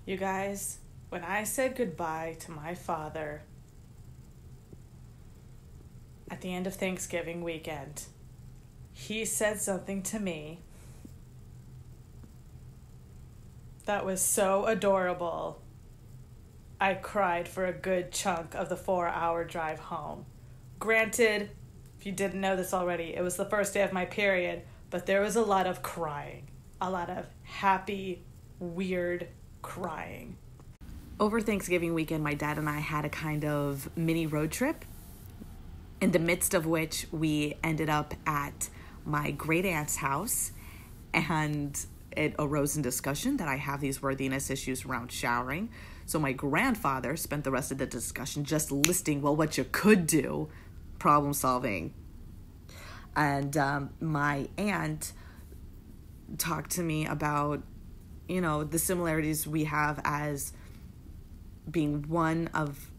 You guys, when I said goodbye to my father at the end of Thanksgiving weekend, he said something to me that was so adorable. I cried for a good chunk of the 4-hour drive home. Granted, if you didn't know this already, it was the first day of my period, but there was a lot of crying. A lot of happy, weird crying. Over Thanksgiving weekend, my dad and I had a kind of mini road trip, in the midst of which we ended up at my great aunt's house, and it arose in discussion that I have these worthiness issues around showering. So my grandfather spent the rest of the discussion just listing, well, what you could do, problem solving. And my aunt talked to me about, the similarities we have as being one of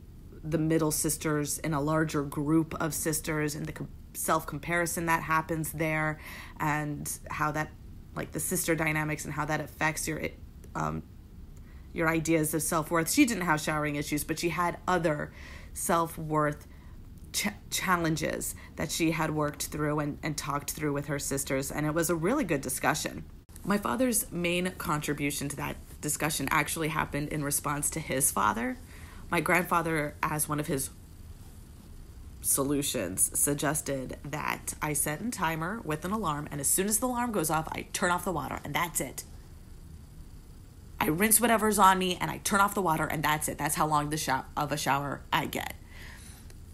the middle sisters in a larger group of sisters, and the self-comparison that happens there, and how that, like the sister dynamics, and how that affects your ideas of self-worth. She didn't have showering issues, but she had other self-worth challenges that she had worked through and talked through with her sisters, and it was a really good discussion. My father's main contribution to that discussion actually happened in response to his father. My grandfather, as one of his solutions, suggested that I set a timer with an alarm, and as soon as the alarm goes off, I turn off the water, and that's it. I rinse whatever's on me, and I turn off the water, and that's it. That's how long of a shower I get.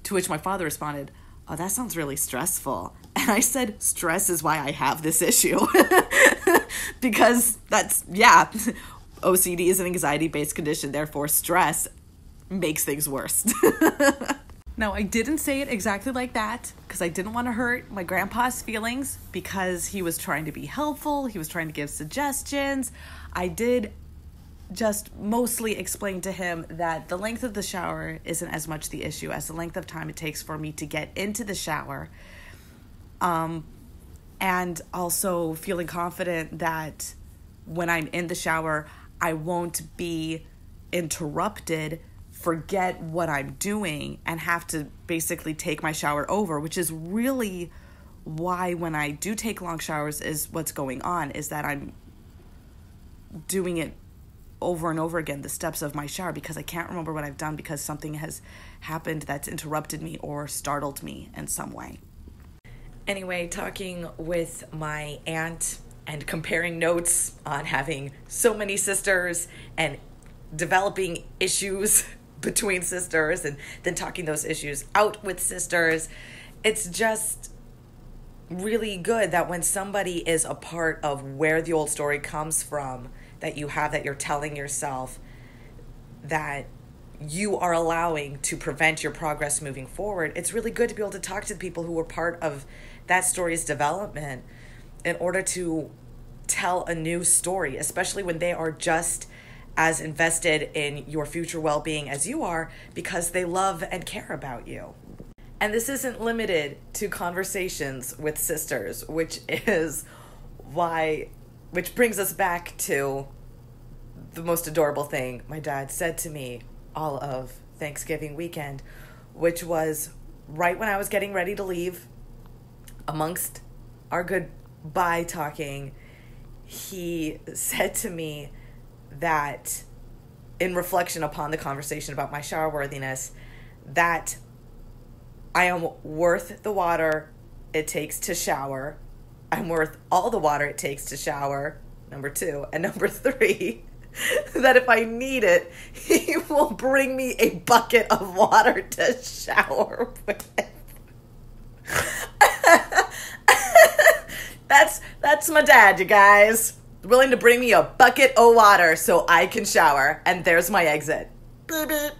To which my father responded, "Oh, that sounds really stressful." And I said, stress is why I have this issue. Because OCD is an anxiety-based condition, therefore stress makes things worse. Now, I didn't say it exactly like that because I didn't want to hurt my grandpa's feelings, because he was trying to be helpful. He was trying to give suggestions. I did just mostly explain to him that the length of the shower isn't as much the issue as the length of time it takes for me to get into the shower. And also feeling confident that when I'm in the shower, I won't be interrupted, forget what I'm doing, and have to basically take my shower over, which is really why when I do take long showers is what's going on, is that I'm doing it over and over again, the steps of my shower, because I can't remember what I've done because something has happened that's interrupted me or startled me in some way. Anyway, talking with my aunt and comparing notes on having so many sisters and developing issues between sisters, and then talking those issues out with sisters, it's just really good that when somebody is a part of where the old story comes from, that you're telling yourself, that you are allowing to prevent your progress moving forward. It's really good to be able to talk to the people who were part of that story's development in order to tell a new story, especially when they are just as invested in your future well-being as you are, because they love and care about you. And this isn't limited to conversations with sisters, which brings us back to the most adorable thing my dad said to me all of Thanksgiving weekend, which was right when I was getting ready to leave, amongst our goodbye talking, he said to me that, in reflection upon the conversation about my shower worthiness, that I am worth the water it takes to shower. I'm worth all the water it takes to shower, number 2. And number 3, that if I need it, he will bring me a bucket of water to shower with. That's my dad, you guys. Willing to bring me a bucket of water so I can shower. And there's my exit. Beep, beep.